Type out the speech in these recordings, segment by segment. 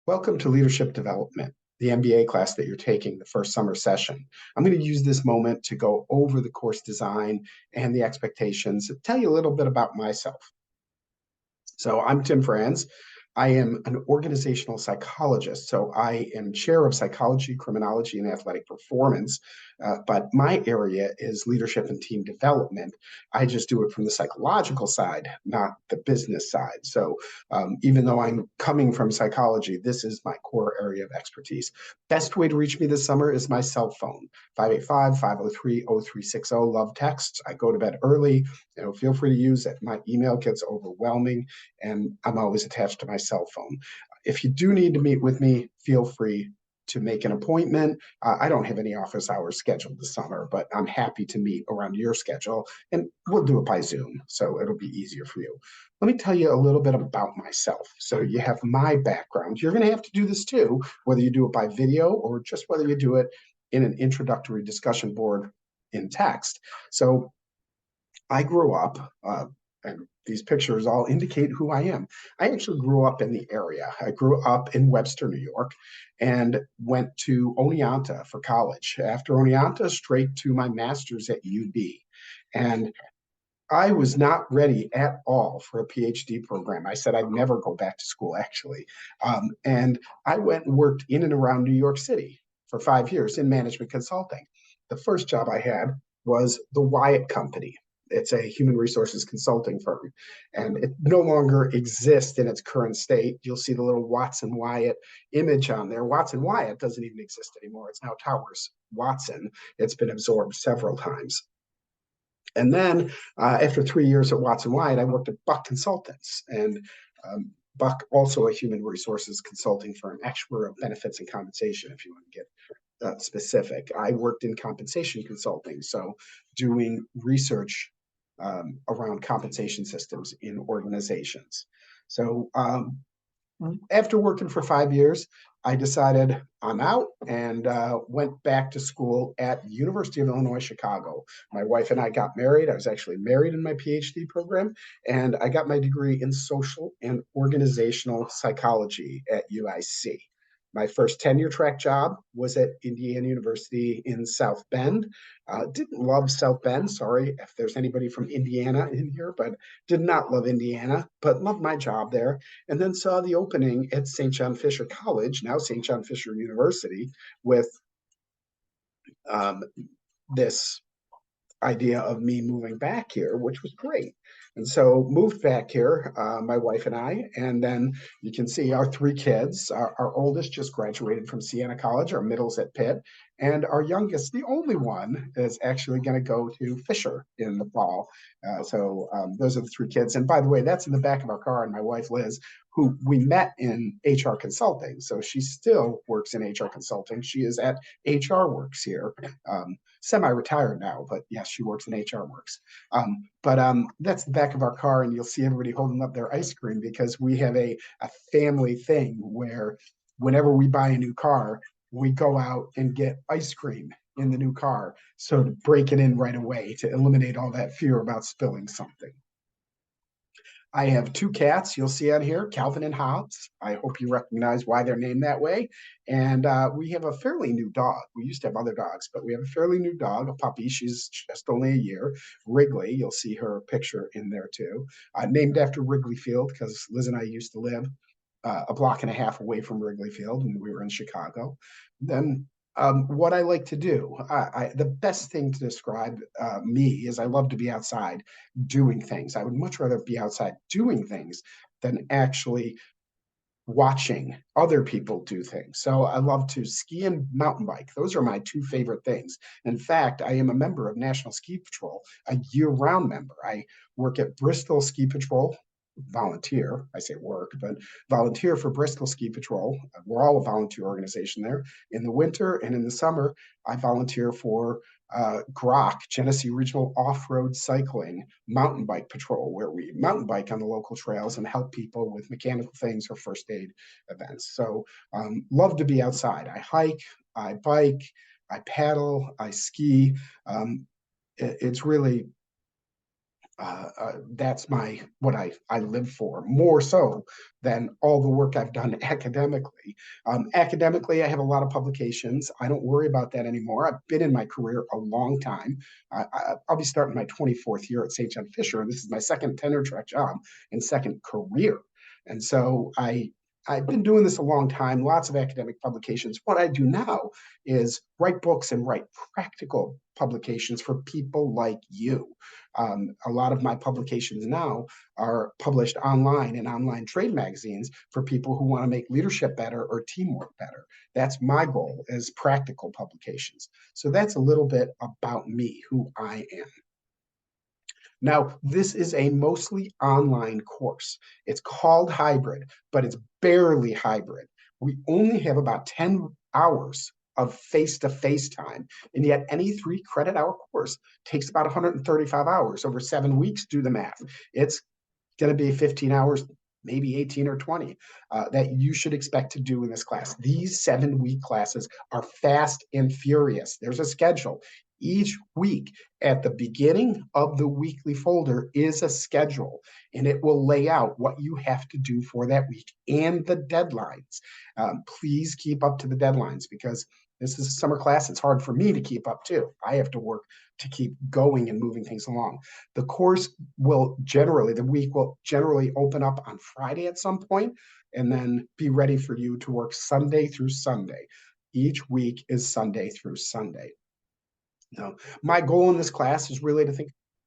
Welcome to Leadership Development, the MBA class that you're taking, the first summer session. I'm going to use this moment to go over the course design and the expectations, tell you a little bit about myself. So I'm Tim Franz. I am an organizational psychologist. So I am chair of psychology, criminology, and athletic performance. But my area is leadership and team development. I just do it from the psychological side, not the business side. So even though I'm coming from psychology, this is my core area of expertise. Best way to reach me this summer is my cell phone, 585-503-0360. Love texts. I go to bed early. Feel free to use it. My email gets overwhelming, and I'm always attached to my cell phone. If you do need to meet with me, feel free to make an appointment. I don't have any office hours scheduled this summer, but I'm happy to meet around your schedule, and we'll do it by Zoom, so it'll be easier for you. Let me tell you a little bit about myself. So you have my background. You're going to have to do this too, whether you do it by video or just whether you do it in an introductory discussion board in text. So I grew up, and these pictures all indicate who I am. I actually grew up in the area. I grew up in Webster, New York, and went to Oneonta for college. After Oneonta, straight to my master's at UB. And I was not ready at all for a PhD program. I said I'd never go back to school, actually. And I went and worked in and around New York City for 5 years in management consulting. The first job I had was the Wyatt Company. It's a human resources consulting firm, and it no longer exists in its current state. You'll see the little Watson Wyatt image on there. Watson Wyatt doesn't even exist anymore. It's now Towers Watson. It's been absorbed several times. And then after 3 years at Watson Wyatt, I worked at Buck Consultants, and Buck, also a human resources consulting firm, actuarial benefits and compensation, if you want to get specific. I worked in compensation consulting, so doing research around compensation systems in organizations. So after working for 5 years, I decided I'm out and went back to school at University of Illinois, Chicago. My wife and I got married. I was actually married in my PhD program, and I got my degree in social and organizational psychology at UIC. My first tenure track job was at Indiana University in South Bend. Didn't love South Bend. Sorry if there's anybody from Indiana in here, but did not love Indiana, but loved my job there. And then saw the opening at St. John Fisher College, now St. John Fisher University, with this idea of me moving back here, which was great. And so moved back here, my wife and I, and then you can see our 3 kids. Our oldest just graduated from Siena College, our middle's at Pitt, and our youngest, the only one, is actually going to go to Fisher in the fall. So those are the 3 kids. And by the way, that's in the back of our car, and my wife, Liz, who we met in HR consulting. So she still works in HR consulting. She is at HR Works here. Semi-retired now, but yes, she works in HR Works. But that's the back of our car, and you'll see everybody holding up their ice cream because we have a family thing where whenever we buy a new car, we go out and get ice cream in the new car. So to break it in right away, to eliminate all that fear about spilling something. I have 2 cats you'll see on here, Calvin and Hobbs. I hope you recognize why they're named that way. And we have a fairly new dog. We used to have other dogs, but we have a fairly new dog, a puppy. She's just only a year. Wrigley, you'll see her picture in there too. Named after Wrigley Field because Liz and I used to live a block and a half away from Wrigley Field when we were in Chicago. Then what I like to do, the best thing to describe me is I love to be outside doing things. I would much rather be outside doing things than actually watching other people do things. So I love to ski and mountain bike. Those are my 2 favorite things. In fact, I am a member of National Ski Patrol, a year-round member. I work at Bristol Ski Patrol, volunteer, I say work, but volunteer for Bristol Ski Patrol. We're all a volunteer organization there. In the winter and in the summer, I volunteer for GROC, Genesee Regional Off-Road Cycling Mountain Bike Patrol, where we mountain bike on the local trails and help people with mechanical things or first aid events. So love to be outside. I hike, I bike, I paddle, I ski. It's really That's what I live for, more so than all the work I've done academically. Academically, I have a lot of publications. I don't worry about that anymore. I've been in my career a long time. I'll be starting my 24th year at St. John Fisher, and this is my second tenure track job and second career. And so I've been doing this a long time, lots of academic publications. What I do now is write books and write practical publications for people like you. A lot of my publications now are published online in online trade magazines for people who want to make leadership better or teamwork better. That's my goal, is practical publications. So that's a little bit about me, who I am. Now, this is a mostly online course. It's called hybrid, but it's barely hybrid. We only have about 10 hours of face-to-face time, and yet any 3 credit hour course takes about 135 hours over 7 weeks. Do the math. It's going to be 15 hours, maybe 18 or 20, that you should expect to do in this class. These 7 week classes are fast and furious. There's a schedule. Each week at the beginning of the weekly folder is a schedule, and it will lay out what you have to do for that week and the deadlines. Please keep up to the deadlines, because this is a summer class. It's hard for me to keep up too. I have to work to keep going and moving things along. The week will generally open up on Friday at some point, and then be ready for you to work Sunday through Sunday. Each week is Sunday through Sunday. Now, my goal in this class is really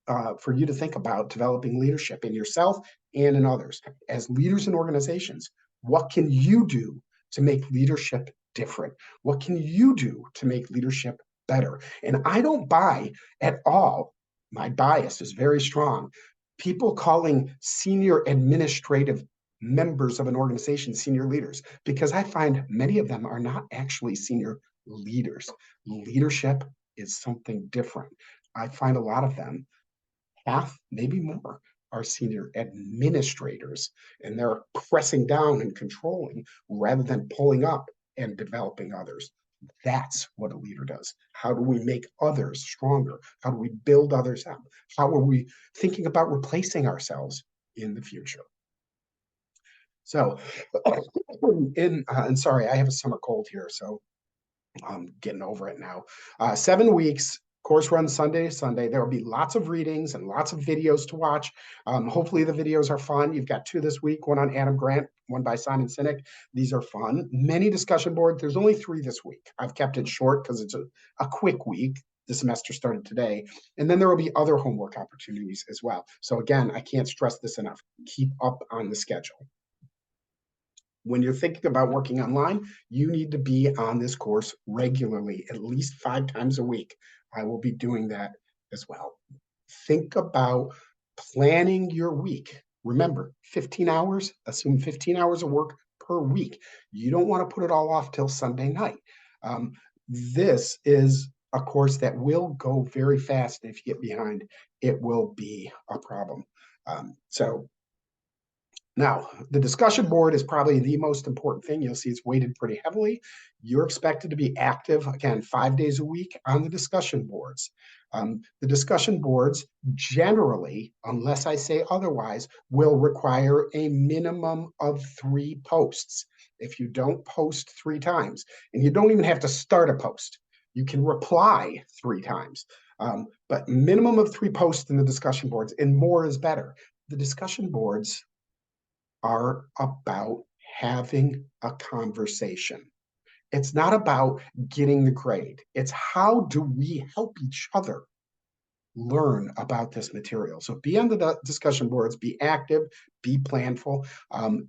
for you to think about developing leadership in yourself and in others. As leaders in organizations, what can you do to make leadership different? What can you do to make leadership better? And I don't buy at all, my bias is very strong, people calling senior administrative members of an organization senior leaders, because I find many of them are not actually senior leaders. Leadership is something different. I find a lot of them, half, maybe more, are senior administrators, and they're pressing down and controlling rather than pulling up and developing others. That's what a leader does. How do we make others stronger? How do we build others up? How are we thinking about replacing ourselves in the future? So, and sorry, I have a summer cold here, so I'm getting over it now. 7 weeks, course runs Sunday to Sunday. There will be lots of readings and lots of videos to watch. Hopefully the videos are fun. You've got 2 this week, one on Adam Grant, one by Simon Sinek. These are fun. Many discussion boards. There's only 3 this week. I've kept it short because it's a quick week. The semester started today. And then there will be other homework opportunities as well. So again, I can't stress this enough. Keep up on the schedule. When you're thinking about working online, you need to be on this course regularly, at least 5 times a week. I will be doing that as well. Think about planning your week. Remember, 15 hours, assume 15 hours of work per week. You don't want to put it all off till Sunday night. This is a course that will go very fast. If you get behind, it will be a problem. So now, the discussion board is probably the most important thing. You'll see it's weighted pretty heavily. You're expected to be active, again, 5 days a week on the discussion boards. The discussion boards generally, unless I say otherwise, will require a minimum of 3 posts. If you don't post 3 times, and you don't even have to start a post, you can reply 3 times. But minimum of 3 posts in the discussion boards, and more is better. The discussion boards are about having a conversation. It's not about getting the grade. It's how do we help each other learn about this material. So be on the discussion boards, be active, be planful.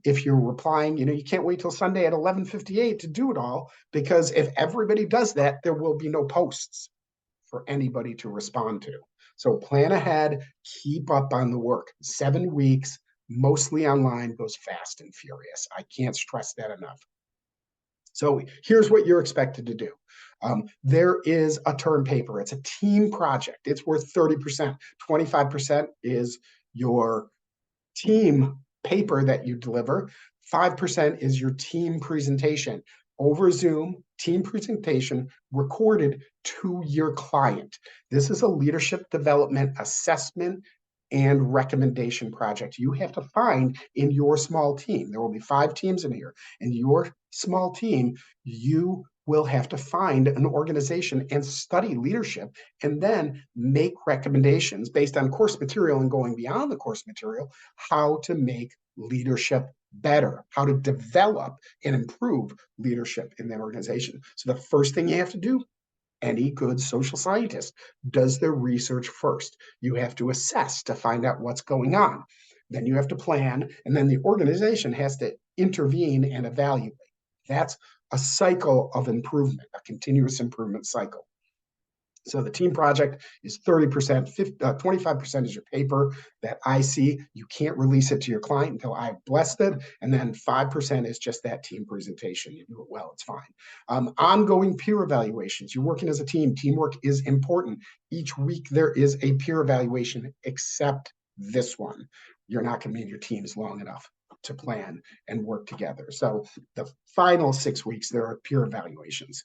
If you're replying, you can't wait till Sunday at 11:58 to do it all, because if everybody does that, there will be no posts for anybody to respond to. So plan ahead, keep up on the work. 7 weeks, mostly online, goes fast and furious. I can't stress that enough. So here's what you're expected to do. There is a term paper. It's a team project. It's worth 30%. 25% is your team paper that you deliver. 5% is your team presentation over Zoom, team presentation recorded to your client. This is a leadership development assessment and recommendation project. You have to find in your small team, there will be 5 teams in here. In your small team, you will have to find an organization and study leadership and then make recommendations based on course material and going beyond the course material, how to make leadership better, how to develop and improve leadership in that organization. So the first thing you have to do, any good social scientist does their research first. You have to assess to find out what's going on. Then you have to plan, and then the organization has to intervene and evaluate. That's a cycle of improvement, a continuous improvement cycle. So the team project is 30%, 25% is your paper that I see. You can't release it to your client until I've blessed it. And then 5% is just that team presentation. You do it well, it's fine. Ongoing peer evaluations. You're working as a team. Teamwork is important. Each week there is a peer evaluation, except this one. You're not going to be in your teams long enough to plan and work together. So the final 6 weeks, there are peer evaluations.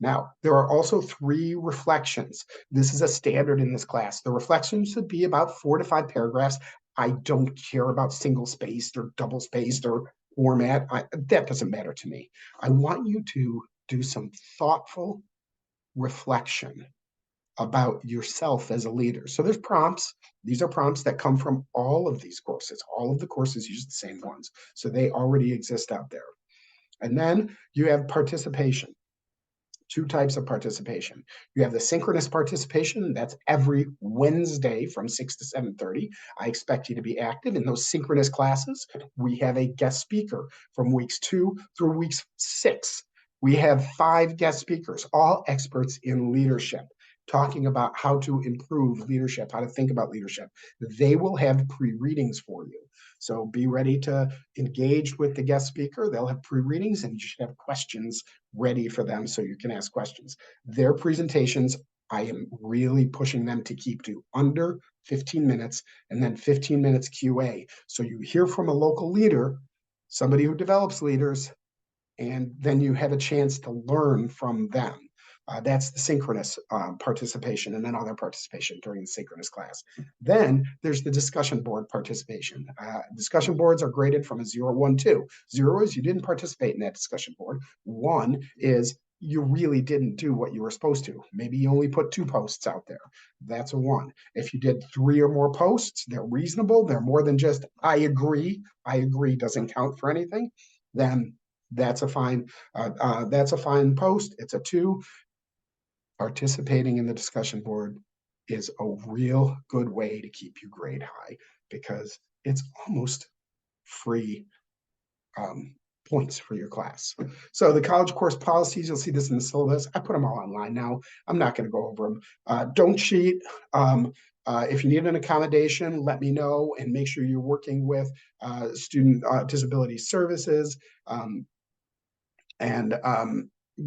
Now, there are also 3 reflections. This is a standard in this class. The reflections should be about 4 to 5 paragraphs. I don't care about single-spaced or double-spaced or format. That doesn't matter to me. I want you to do some thoughtful reflection about yourself as a leader. So there's prompts. These are prompts that come from all of these courses. All of the courses use the same ones. So they already exist out there. And then you have participation. 2 types of participation. You have the synchronous participation. That's every Wednesday from 6 to 7:30. I expect you to be active in those synchronous classes. We have a guest speaker from weeks 2 through weeks 6. We have 5 guest speakers, all experts in leadership, talking about how to improve leadership, how to think about leadership. They will have pre-readings for you. So be ready to engage with the guest speaker. They'll have pre-readings and you should have questions ready for them so you can ask questions. Their presentations, I am really pushing them to keep to under 15 minutes and then 15 minutes QA. So you hear from a local leader, somebody who develops leaders, and then you have a chance to learn from them. That's the synchronous participation, and then other participation during the synchronous class. Then there's the discussion board participation. Discussion boards are graded from a 0, 1, 2. 0 is you didn't participate in that discussion board. 1 is you really didn't do what you were supposed to. Maybe you only put 2 posts out there. That's a 1. If you did 3 or more posts, they're reasonable. They're more than just I agree. I agree doesn't count for anything. Then that's a fine. That's a fine post. It's a 2. Participating in the discussion board is a real good way to keep your grade high because it's almost free points for your class. So the college course policies, you'll see this in the syllabus. I put them all online now. I'm not going to go over them. Don't cheat. If you need an accommodation, let me know and make sure you're working with student disability services.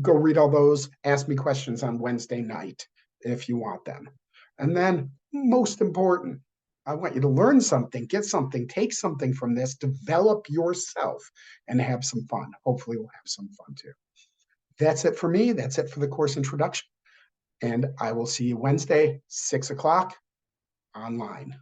Go read all those. Ask me questions on Wednesday night if you want them. And then, most important, I want you to learn something, get something, take something from this, develop yourself, and have some fun. Hopefully, we'll have some fun too. That's it for me. That's it for the course introduction. And I will see you Wednesday, 6 o'clock online.